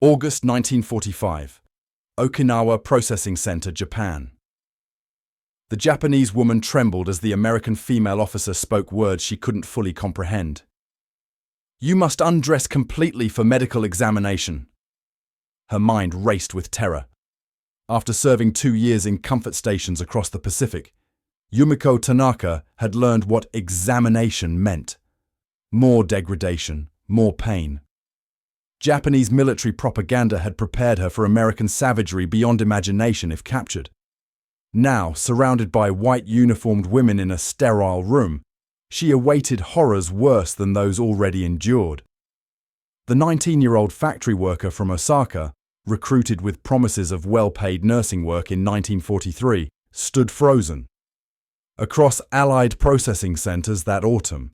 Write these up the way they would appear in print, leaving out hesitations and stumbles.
August 1945. Okinawa Processing Center, Japan. The Japanese woman trembled as the American female officer spoke words she couldn't fully comprehend. "You must undress completely for medical examination." Her mind raced with terror. After serving 2 years in comfort stations across the Pacific, Yumiko Tanaka had learned what examination meant. More degradation, more pain. Japanese military propaganda had prepared her for American savagery beyond imagination if captured. Now, surrounded by white uniformed women in a sterile room, she awaited horrors worse than those already endured. The 19-year-old factory worker from Osaka, recruited with promises of well-paid nursing work in 1943, stood frozen. Across Allied processing centers that autumn,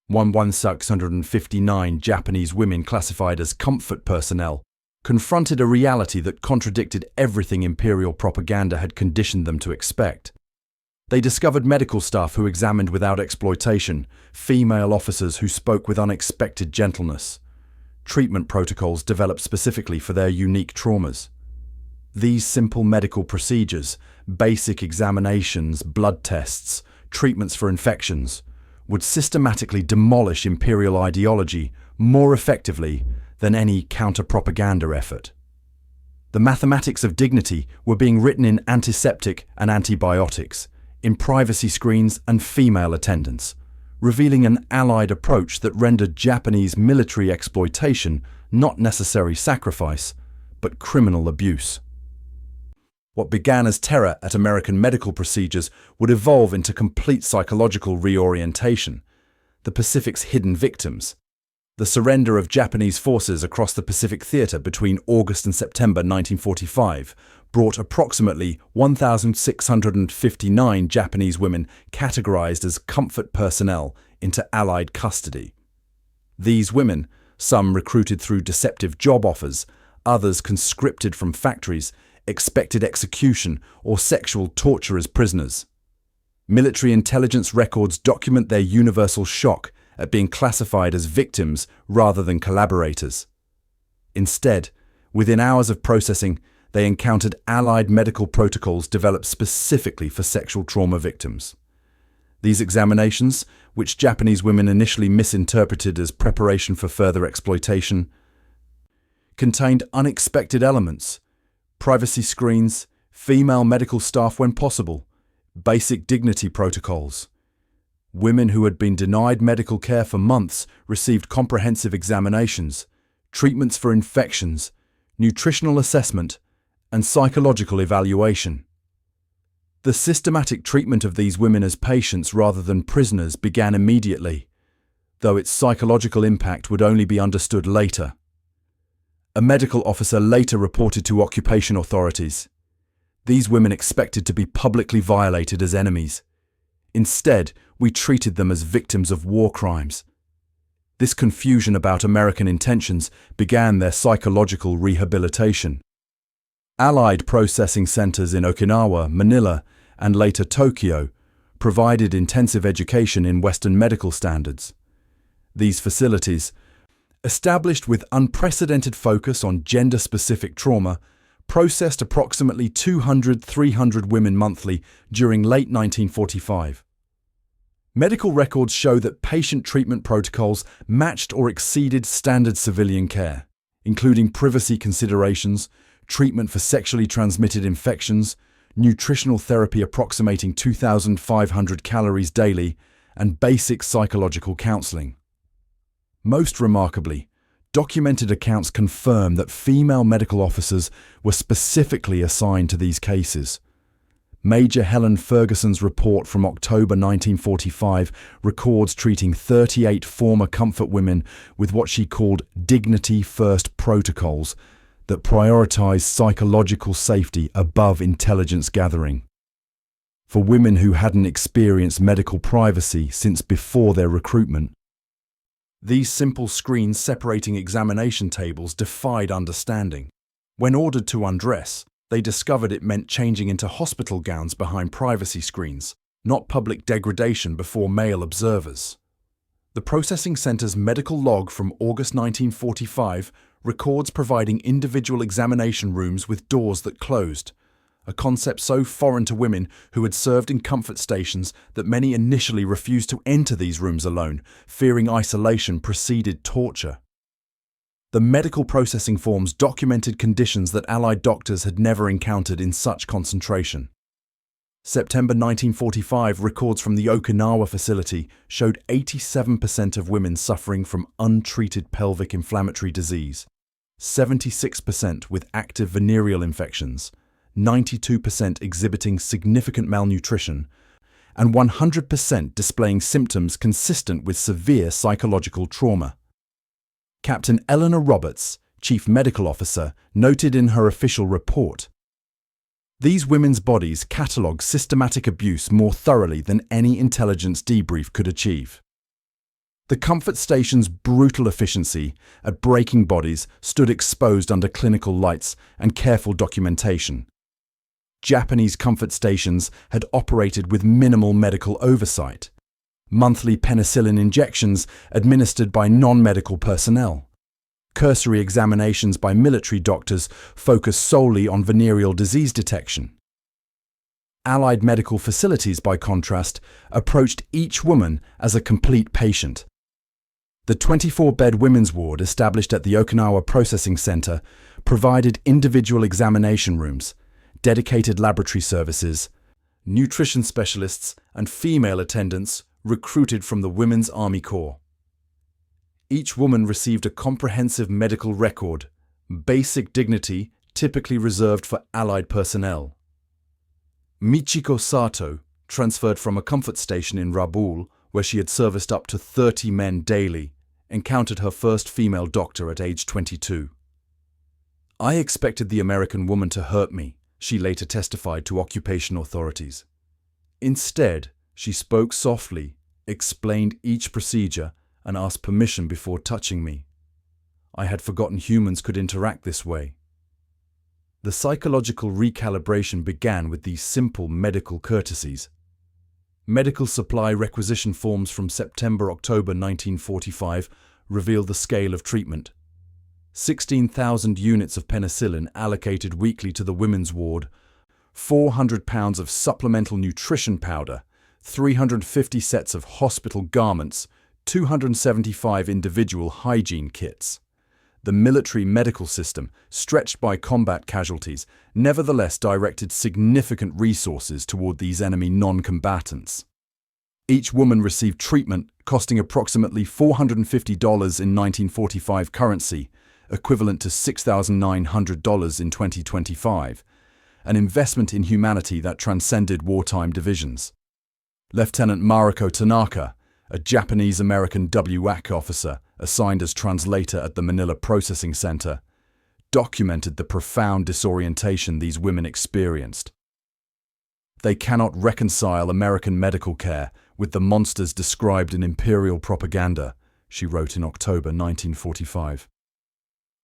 1,659 Japanese women classified as comfort personnel confronted a reality that contradicted everything imperial propaganda had conditioned them to expect. They discovered medical staff who examined without exploitation, female officers who spoke with unexpected gentleness, treatment protocols developed specifically for their unique traumas. These simple medical procedures, basic examinations, blood tests, treatments for infections, would systematically demolish imperial ideology more effectively than any counter-propaganda effort. The mathematics of dignity were being written in antiseptic and antibiotics, in privacy screens and female attendants, revealing an Allied approach that rendered Japanese military exploitation not necessary sacrifice, but criminal abuse. What began as terror at American medical procedures would evolve into complete psychological reorientation. The Pacific's hidden victims. The surrender of Japanese forces across the Pacific Theater between August and September 1945 brought approximately 1,659 Japanese women categorized as comfort personnel into Allied custody. These women, some recruited through deceptive job offers, others conscripted from factories, expected execution or sexual torture as prisoners. Military intelligence records document their universal shock at being classified as victims rather than collaborators. Instead, within hours of processing, they encountered Allied medical protocols developed specifically for sexual trauma victims. These examinations, which Japanese women initially misinterpreted as preparation for further exploitation, contained unexpected elements: privacy screens, female medical staff when possible, basic dignity protocols. Women who had been denied medical care for months received comprehensive examinations, treatments for infections, nutritional assessment, and psychological evaluation. The systematic treatment of these women as patients rather than prisoners began immediately, though its psychological impact would only be understood later. A medical officer later reported to occupation authorities. These women expected to be publicly violated as enemies. Instead, we treated them as victims of war crimes. This confusion about American intentions began their psychological rehabilitation. Allied processing centers in Okinawa, Manila, and later Tokyo provided intensive education in Western medical standards. These facilities, established with unprecedented focus on gender-specific trauma, processed approximately 200-300 women monthly during late 1945. Medical records show that patient treatment protocols matched or exceeded standard civilian care, including privacy considerations, treatment for sexually transmitted infections, nutritional therapy approximating 2,500 calories daily, and basic psychological counseling. Most remarkably, documented accounts confirm that female medical officers were specifically assigned to these cases. Major Helen Ferguson's report from October 1945 records treating 38 former comfort women with what she called dignity-first protocols that prioritized psychological safety above intelligence gathering. For women who hadn't experienced medical privacy since before their recruitment, these simple screens separating examination tables defied understanding. When ordered to undress, they discovered it meant changing into hospital gowns behind privacy screens, not public degradation before male observers. The processing center's medical log from August 1945 records providing individual examination rooms with doors that closed, a concept so foreign to women who had served in comfort stations that many initially refused to enter these rooms alone, fearing isolation preceded torture. The medical processing forms documented conditions that Allied doctors had never encountered in such concentration. September 1945 records from the Okinawa facility showed 87% of women suffering from untreated pelvic inflammatory disease, 76% with active venereal infections, 92% exhibiting significant malnutrition, and 100% displaying symptoms consistent with severe psychological trauma. Captain Eleanor Roberts, Chief Medical Officer, noted in her official report, "These women's bodies catalogue systematic abuse more thoroughly than any intelligence debrief could achieve." The comfort station's brutal efficiency at breaking bodies stood exposed under clinical lights and careful documentation. Japanese comfort stations had operated with minimal medical oversight. Monthly penicillin injections administered by non-medical personnel. Cursory examinations by military doctors focused solely on venereal disease detection. Allied medical facilities, by contrast, approached each woman as a complete patient. The 24-bed women's ward established at the Okinawa Processing Center provided individual examination rooms, dedicated laboratory services, nutrition specialists, and female attendants recruited from the Women's Army Corps. Each woman received a comprehensive medical record, basic dignity typically reserved for Allied personnel. Michiko Sato, transferred from a comfort station in Rabaul, where she had serviced up to 30 men daily, encountered her first female doctor at age 22. "I expected the American woman to hurt me," she later testified to occupation authorities. Instead, she spoke softly, explained each procedure, and asked permission before touching me. I had forgotten humans could interact this way. The psychological recalibration began with these simple medical courtesies. Medical supply requisition forms from September-October 1945 reveal the scale of treatment. 16,000 units of penicillin allocated weekly to the women's ward, 400 pounds of supplemental nutrition powder, 350 sets of hospital garments, 275 individual hygiene kits. The military medical system, stretched by combat casualties, nevertheless directed significant resources toward these enemy non-combatants. Each woman received treatment costing approximately $450 in 1945 currency, equivalent to $6,900 in 2025, an investment in humanity that transcended wartime divisions. Lieutenant Yumiko Tanaka, a Japanese-American WAC officer assigned as translator at the Manila Processing Center, documented the profound disorientation these women experienced. "They cannot reconcile American medical care with the monsters described in imperial propaganda," she wrote in October 1945.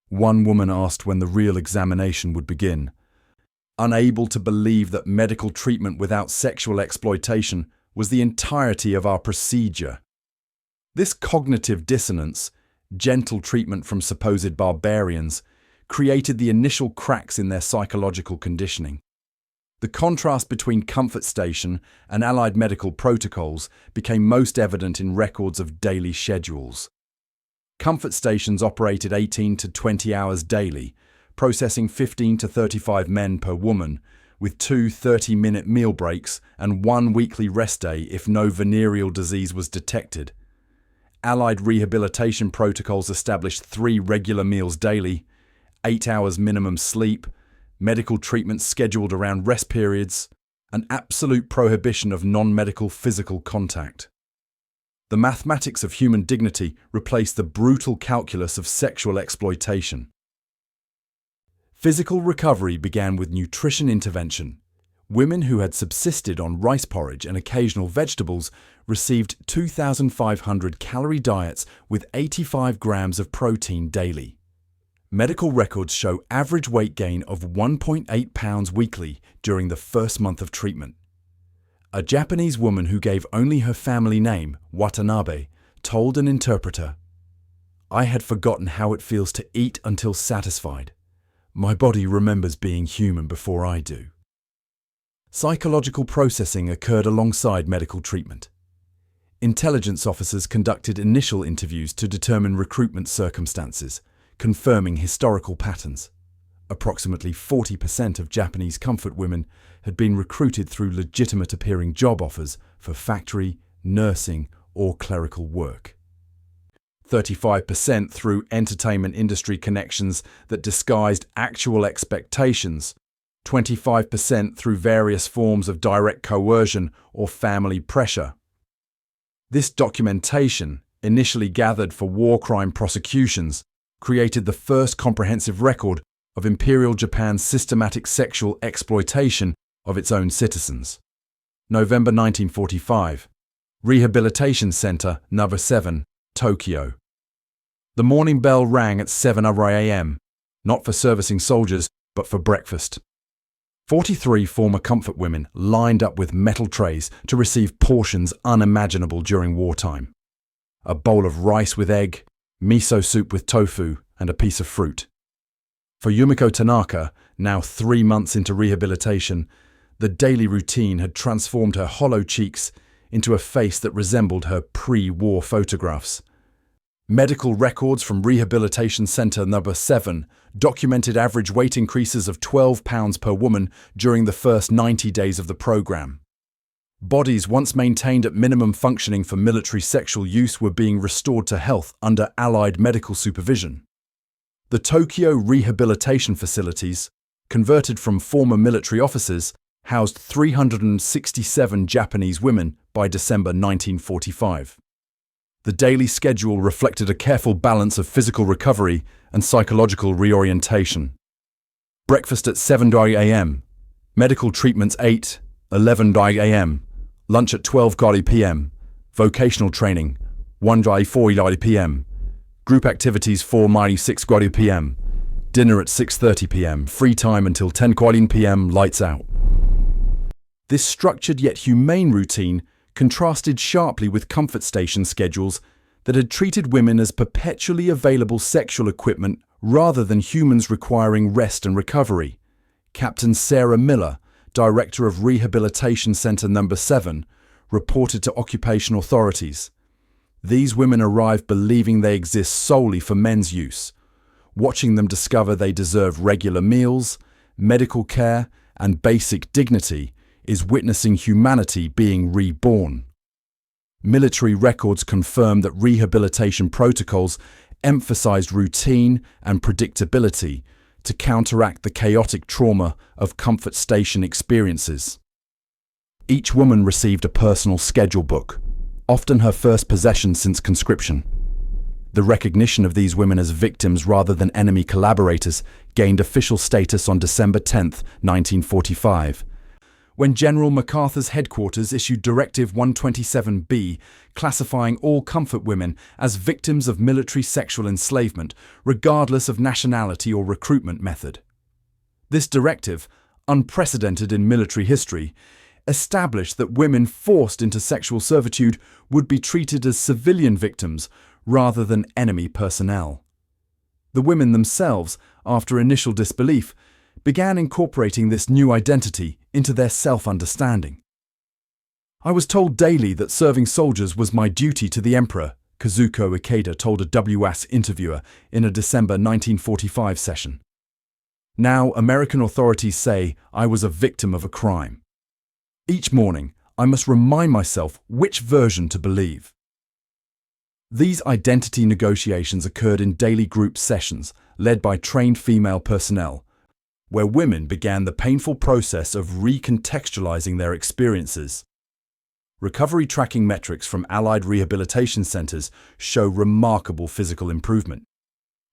One woman asked when the real examination would begin, unable to believe that medical treatment without sexual exploitation was the entirety of our procedure. This cognitive dissonance, gentle treatment from supposed barbarians, created the initial cracks in their psychological conditioning. The contrast between comfort station and Allied medical protocols became most evident in records of daily schedules. Comfort stations operated 18 to 20 hours daily, processing 15 to 35 men per woman, with 2 30-minute meal breaks and 1 weekly rest day if no venereal disease was detected. Allied rehabilitation protocols established 3 regular meals daily, 8 hours minimum sleep, medical treatment scheduled around rest periods, an absolute prohibition of non-medical physical contact. The mathematics of human dignity replaced the brutal calculus of sexual exploitation. Physical recovery began with nutrition intervention. Women who had subsisted on rice porridge and occasional vegetables received 2,500 calorie diets with 85 grams of protein daily. Medical records show average weight gain of 1.8 pounds weekly during the first month of treatment. A Japanese woman who gave only her family name, Watanabe, told an interpreter, I had forgotten how it feels to eat until satisfied. My body remembers being human before I do. Psychological processing occurred alongside medical treatment. Intelligence officers conducted initial interviews to determine recruitment circumstances, confirming historical patterns. Approximately 40% of Japanese comfort women had been recruited through legitimate-appearing job offers for factory, nursing, or clerical work. 35% through entertainment industry connections that disguised actual expectations, 25% through various forms of direct coercion or family pressure. This documentation, initially gathered for war crime prosecutions, created the first comprehensive record of Imperial Japan's systematic sexual exploitation of its own citizens. November 1945. Rehabilitation Center, No. 7, Tokyo. The morning bell rang at 7 a.m., not for servicing soldiers, but for breakfast. 43 former comfort women lined up with metal trays to receive portions unimaginable during wartime. A bowl of rice with egg, miso soup with tofu, and a piece of fruit. For Yumiko Tanaka, now 3 months into rehabilitation, the daily routine had transformed her hollow cheeks into a face that resembled her pre-war photographs. Medical records from Rehabilitation Center No. 7 documented average weight increases of 12 pounds per woman during the first 90 days of the program. Bodies once maintained at minimum functioning for military sexual use were being restored to health under Allied medical supervision. The Tokyo rehabilitation facilities, converted from former military officers, housed 367 Japanese women by December 1945. The daily schedule reflected a careful balance of physical recovery and psychological reorientation. Breakfast at 7 a.m., medical treatments 11 a.m., lunch at 12 p.m., vocational training 4 p.m., group activities 6 p.m., dinner at 6:30 p.m., free time until 10 p.m., lights out. This structured yet humane routine contrasted sharply with comfort station schedules that had treated women as perpetually available sexual equipment rather than humans requiring rest and recovery. Captain Sarah Miller, director of Rehabilitation Center No. 7, reported to occupation authorities. These women arrive believing they exist solely for men's use. Watching them discover they deserve regular meals, medical care, and basic dignity is witnessing humanity being reborn. Military records confirm that rehabilitation protocols emphasized routine and predictability to counteract the chaotic trauma of comfort station experiences. Each woman received a personal schedule book, often her first possession since conscription. The recognition of these women as victims rather than enemy collaborators gained official status on December 10, 1945, when General MacArthur's headquarters issued Directive 127B, classifying all comfort women as victims of military sexual enslavement, regardless of nationality or recruitment method. This directive, unprecedented in military history, established that women forced into sexual servitude would be treated as civilian victims rather than enemy personnel. The women themselves, after initial disbelief, began incorporating this new identity into their self-understanding. I was told daily that serving soldiers was my duty to the Emperor, Kazuko Ikeda told a WAS interviewer in a December 1945 session. Now, American authorities say I was a victim of a crime. Each morning, I must remind myself which version to believe. These identity negotiations occurred in daily group sessions led by trained female personnel, where women began the painful process of recontextualizing their experiences. Recovery tracking metrics from Allied rehabilitation centers show remarkable physical improvement.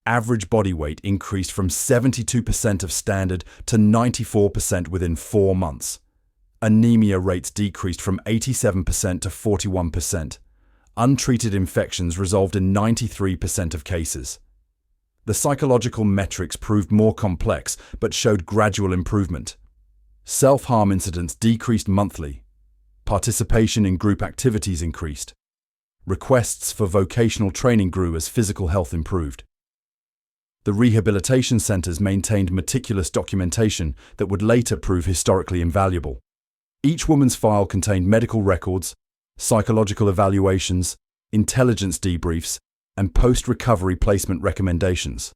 Average body weight increased from 72% of standard to 94% within 4 months. Anemia rates decreased from 87% to 41%. Untreated infections resolved in 93% of cases. The psychological metrics proved more complex but showed gradual improvement. Self-harm incidents decreased monthly. Participation in group activities increased. Requests for vocational training grew as physical health improved. The rehabilitation centers maintained meticulous documentation that would later prove historically invaluable. Each woman's file contained medical records, psychological evaluations, intelligence debriefs, and post-recovery placement recommendations.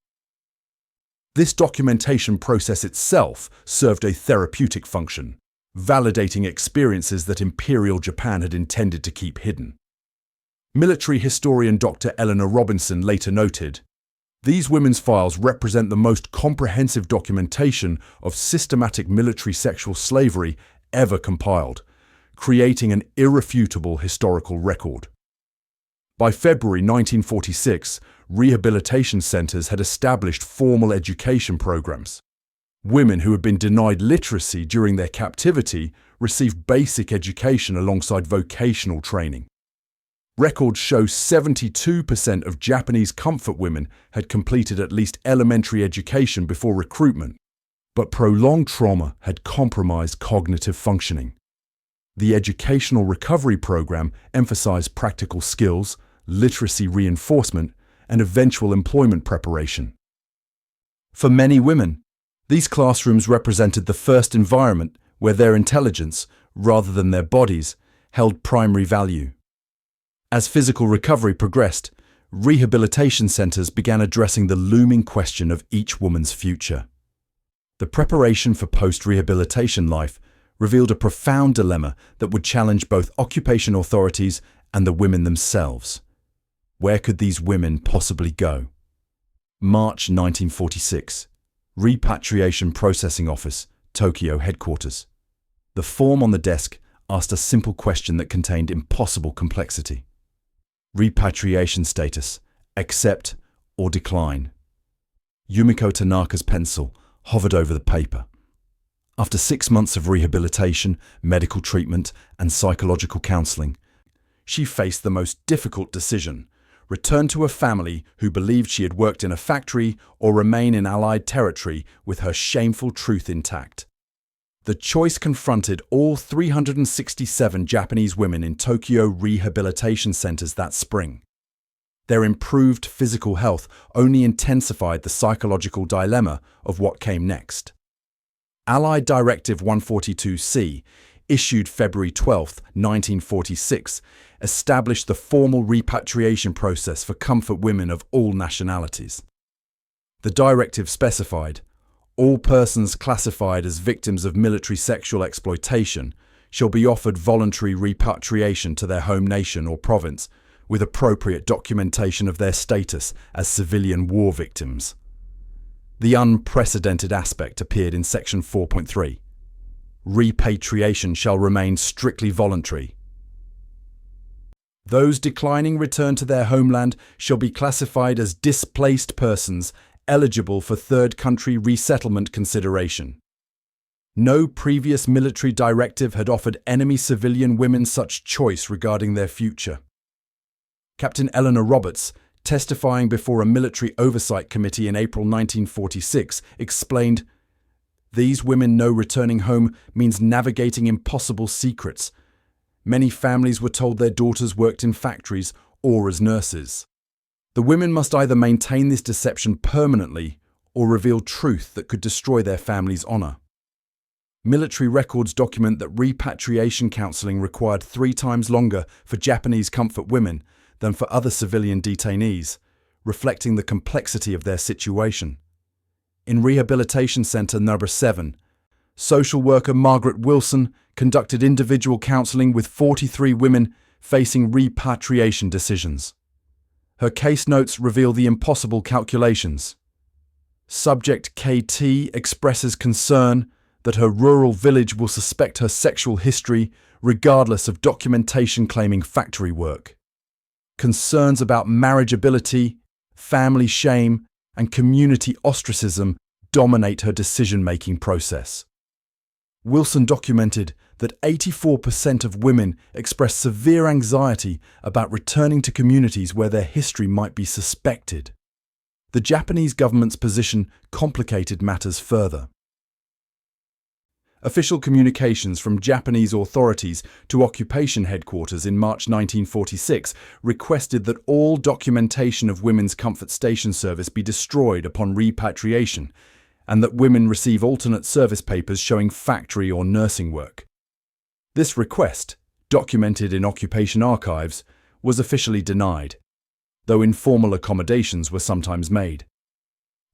This documentation process itself served a therapeutic function, validating experiences that Imperial Japan had intended to keep hidden. Military historian Dr. Eleanor Robinson later noted, "These women's files represent the most comprehensive documentation of systematic military sexual slavery ever compiled, creating an irrefutable historical record." By February 1946, rehabilitation centers had established formal education programs. Women who had been denied literacy during their captivity received basic education alongside vocational training. Records show 72% of Japanese comfort women had completed at least elementary education before recruitment, but prolonged trauma had compromised cognitive functioning. The educational recovery program emphasized practical skills, literacy reinforcement, and eventual employment preparation. For many women, these classrooms represented the first environment where their intelligence, rather than their bodies, held primary value. As physical recovery progressed, rehabilitation centers began addressing the looming question of each woman's future. The preparation for post-rehabilitation life revealed a profound dilemma that would challenge both occupation authorities and the women themselves. Where could these women possibly go? March 1946. Repatriation Processing Office, Tokyo headquarters. The form on the desk asked a simple question that contained impossible complexity. Repatriation status, accept or decline. Yumiko Tanaka's pencil hovered over the paper. After 6 months of rehabilitation, medical treatment, and psychological counseling, she faced the most difficult decision: return to a family who believed she had worked in a factory or remain in Allied territory with her shameful truth intact. The choice confronted all 367 Japanese women in Tokyo rehabilitation centers that spring. Their improved physical health only intensified the psychological dilemma of what came next. Allied Directive 142C, issued February 12, 1946, established the formal repatriation process for comfort women of all nationalities. The directive specified, all persons classified as victims of military sexual exploitation shall be offered voluntary repatriation to their home nation or province with appropriate documentation of their status as civilian war victims. The unprecedented aspect appeared in Section 4.3. Repatriation shall remain strictly voluntary. Those declining return to their homeland shall be classified as displaced persons eligible for third country resettlement consideration. No previous military directive had offered enemy civilian women such choice regarding their future. Captain Eleanor Roberts, testifying before a military oversight committee in April 1946, explained, "These women know returning home means navigating impossible secrets. Many families were told their daughters worked in factories or as nurses. The women must either maintain this deception permanently or reveal truth that could destroy their family's honor." Military records document that repatriation counseling required 3 times longer for Japanese comfort women than for other civilian detainees, reflecting the complexity of their situation. In Rehabilitation Center Number 7, social worker Margaret Wilson conducted individual counseling with 43 women facing repatriation decisions. Her case notes reveal the impossible calculations. Subject KT expresses concern that her rural village will suspect her sexual history regardless of documentation claiming factory work. Concerns about marriageability, family shame, and community ostracism dominate her decision-making process. Wilson documented that 84% of women express severe anxiety about returning to communities where their history might be suspected. The Japanese government's position complicated matters further. Official communications from Japanese authorities to occupation headquarters in March 1946 requested that all documentation of women's comfort station service be destroyed upon repatriation, and that women receive alternate service papers showing factory or nursing work. This request, documented in occupation archives, was officially denied, though informal accommodations were sometimes made.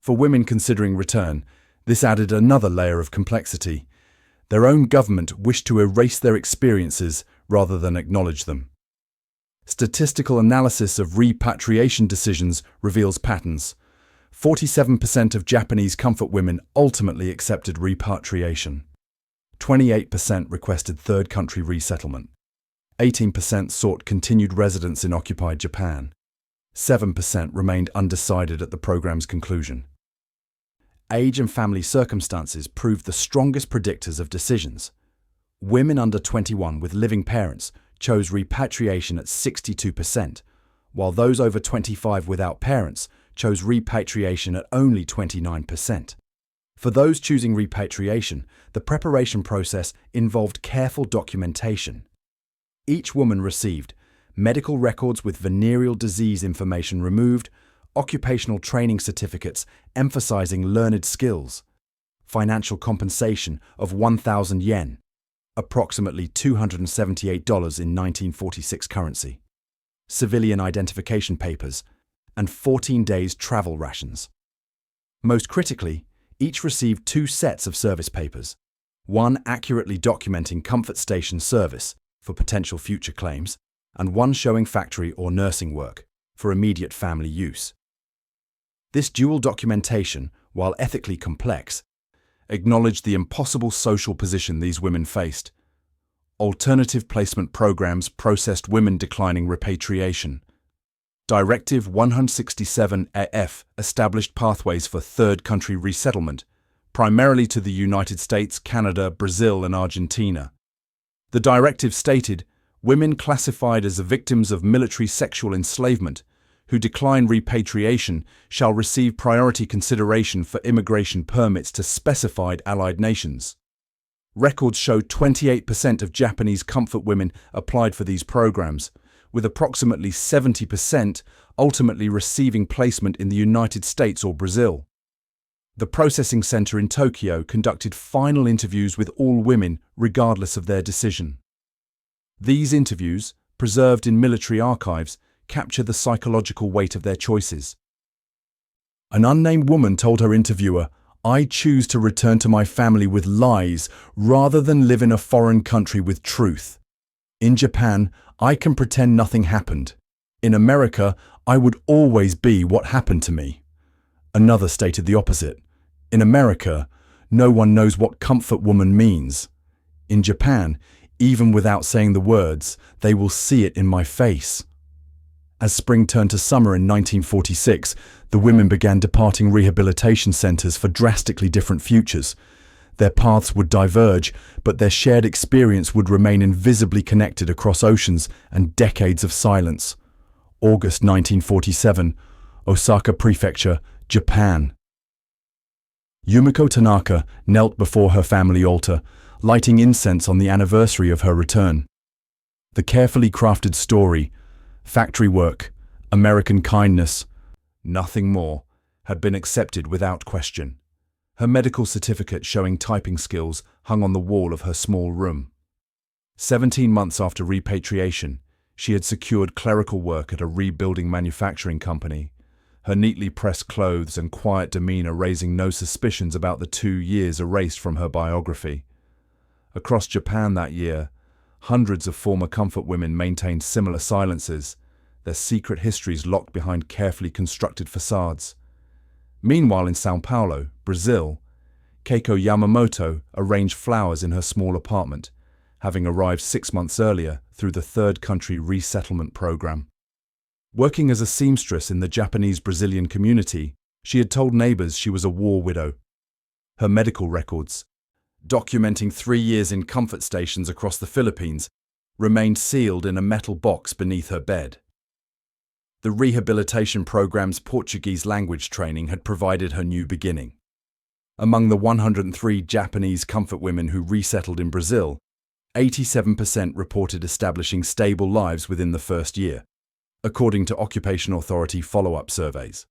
For women considering return, this added another layer of complexity. Their own government wished to erase their experiences rather than acknowledge them. Statistical analysis of repatriation decisions reveals patterns. 47% of Japanese comfort women ultimately accepted repatriation. 28% requested third country resettlement. 18% sought continued residence in occupied Japan. 7% remained undecided at the program's conclusion. Age and family circumstances proved the strongest predictors of decisions. Women under 21 with living parents chose repatriation at 62%, while those over 25 without parents chose repatriation at only 29%. For those choosing repatriation, the preparation process involved careful documentation. Each woman received medical records with venereal disease information removed, occupational training certificates emphasizing learned skills, financial compensation of 1,000 yen, approximately $278 in 1946 currency, civilian identification papers, and 14 days travel rations. Most critically, each received 2 sets of service papers, one accurately documenting comfort station service for potential future claims, and one showing factory or nursing work for immediate family use. This dual documentation, while ethically complex, acknowledged the impossible social position these women faced. Alternative placement programs processed women declining repatriation. Directive 167-AF established pathways for third country resettlement, primarily to the United States, Canada, Brazil, and Argentina. The directive stated, women classified as victims of military sexual enslavement who decline repatriation shall receive priority consideration for immigration permits to specified Allied nations. Records show 28% of Japanese comfort women applied for these programs, with approximately 70% ultimately receiving placement in the United States or Brazil. The processing center in Tokyo conducted final interviews with all women, regardless of their decision. These interviews, preserved in military archives, capture the psychological weight of their choices. An unnamed woman told her interviewer, "I choose to return to my family with lies rather than live in a foreign country with truth. In Japan, I can pretend nothing happened. In America, I would always be what happened to me." Another stated the opposite. "In America, no one knows what comfort woman means. In Japan, even without saying the words, they will see it in my face." As spring turned to summer in 1946, the women began departing rehabilitation centers for drastically different futures. Their paths would diverge, but their shared experience would remain invisibly connected across oceans and decades of silence. August 1947, Osaka Prefecture, Japan. Yumiko Tanaka knelt before her family altar, lighting incense on the anniversary of her return. The carefully crafted story, factory work, American kindness, nothing more, had been accepted without question. Her medical certificate showing typing skills hung on the wall of her small room. 17 months after repatriation, she had secured clerical work at a rebuilding manufacturing company, her neatly pressed clothes and quiet demeanor raising no suspicions about the 2 years erased from her biography. Across Japan that year, hundreds of former comfort women maintained similar silences, their secret histories locked behind carefully constructed facades. Meanwhile, in São Paulo, Brazil, Keiko Yamamoto arranged flowers in her small apartment, having arrived 6 months earlier through the third country resettlement program. Working as a seamstress in the Japanese-Brazilian community, she had told neighbors she was a war widow. Her medical records, documenting 3 years in comfort stations across the Philippines, remained sealed in a metal box beneath her bed. The rehabilitation program's Portuguese language training had provided her new beginning. Among the 103 Japanese comfort women who resettled in Brazil, 87% reported establishing stable lives within the first year, according to Occupational Authority follow-up surveys.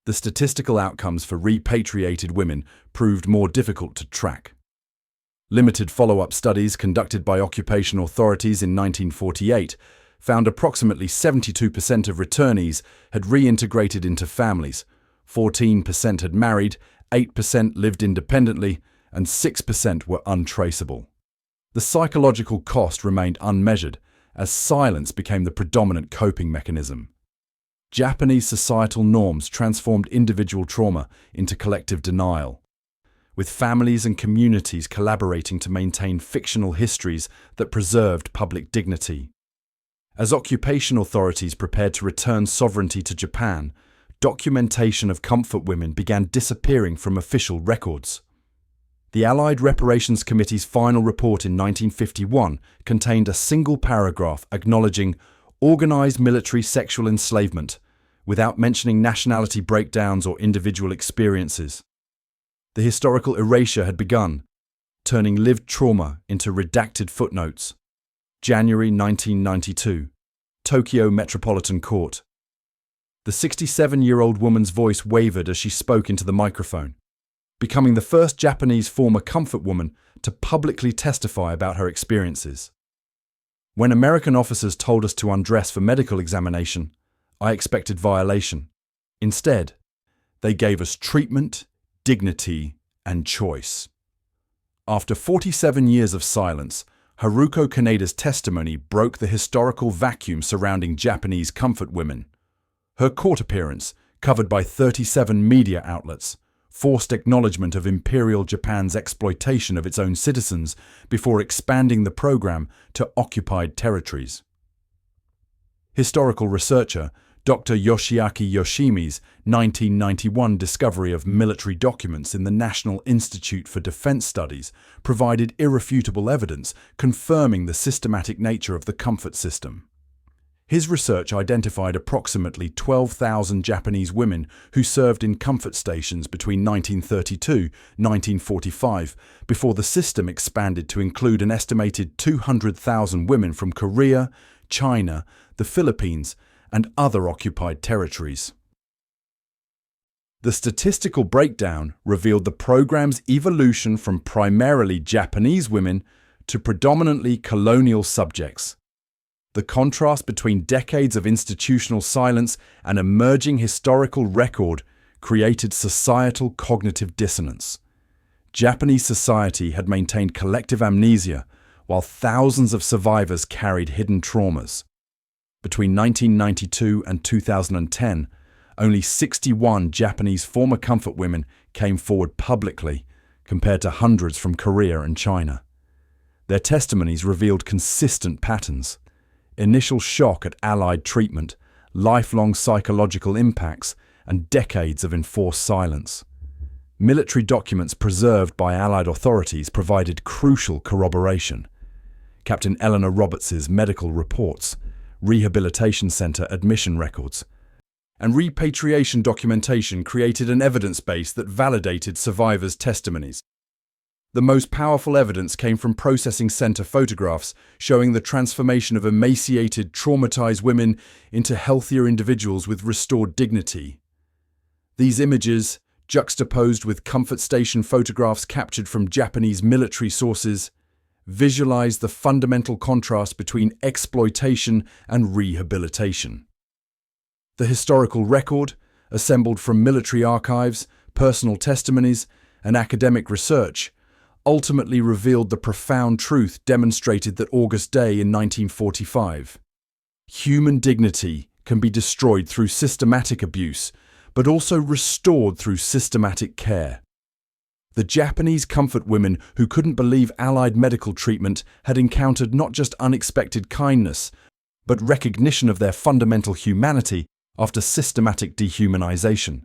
The statistical outcomes for repatriated women proved more difficult to track. Limited follow-up studies conducted by occupational authorities in 1948 found approximately 72% of returnees had reintegrated into families, 14% had married, 8% lived independently, and 6% were untraceable. The psychological cost remained unmeasured, as silence became the predominant coping mechanism. Japanese societal norms transformed individual trauma into collective denial, with families and communities collaborating to maintain fictional histories that preserved public dignity. As occupation authorities prepared to return sovereignty to Japan, documentation of comfort women began disappearing from official records. The Allied Reparations Committee's final report in 1951 contained a single paragraph acknowledging organized military sexual enslavement, without mentioning nationality breakdowns or individual experiences. The historical erasure had begun, turning lived trauma into redacted footnotes. January 1992, Tokyo Metropolitan Court. The 67-year-old woman's voice wavered as she spoke into the microphone, becoming the first Japanese former comfort woman to publicly testify about her experiences. When American officers told us to undress for medical examination, I expected violation. Instead, they gave us treatment, dignity, and choice. After 47 years of silence, Haruko Kaneda's testimony broke the historical vacuum surrounding Japanese comfort women. Her court appearance, covered by 37 media outlets, forced acknowledgement of Imperial Japan's exploitation of its own citizens before expanding the program to occupied territories. Historical researcher Dr. Yoshiaki Yoshimi's 1991 discovery of military documents in the National Institute for Defense Studies provided irrefutable evidence confirming the systematic nature of the comfort system. His research identified approximately 12,000 Japanese women who served in comfort stations between 1932 and 1945, before the system expanded to include an estimated 200,000 women from Korea, China, the Philippines, and other occupied territories. The statistical breakdown revealed the program's evolution from primarily Japanese women to predominantly colonial subjects. The contrast between decades of institutional silence and emerging historical record created societal cognitive dissonance. Japanese society had maintained collective amnesia, while thousands of survivors carried hidden traumas. Between 1992 and 2010, only 61 Japanese former comfort women came forward publicly, compared to hundreds from Korea and China. Their testimonies revealed consistent patterns: initial shock at Allied treatment, lifelong psychological impacts, and decades of enforced silence. Military documents preserved by Allied authorities provided crucial corroboration. Captain Eleanor Roberts' medical reports, Rehabilitation Center admission records, and repatriation documentation created an evidence base that validated survivors' testimonies. The most powerful evidence came from processing center photographs showing the transformation of emaciated, traumatized women into healthier individuals with restored dignity. These images, juxtaposed with comfort station photographs captured from Japanese military sources, visualize the fundamental contrast between exploitation and rehabilitation. The historical record, assembled from military archives, personal testimonies, and academic research, ultimately revealed the profound truth demonstrated that August Day in 1945. Human dignity can be destroyed through systematic abuse, but also restored through systematic care. The Japanese comfort women who couldn't believe Allied medical treatment had encountered not just unexpected kindness, but recognition of their fundamental humanity after systematic dehumanization.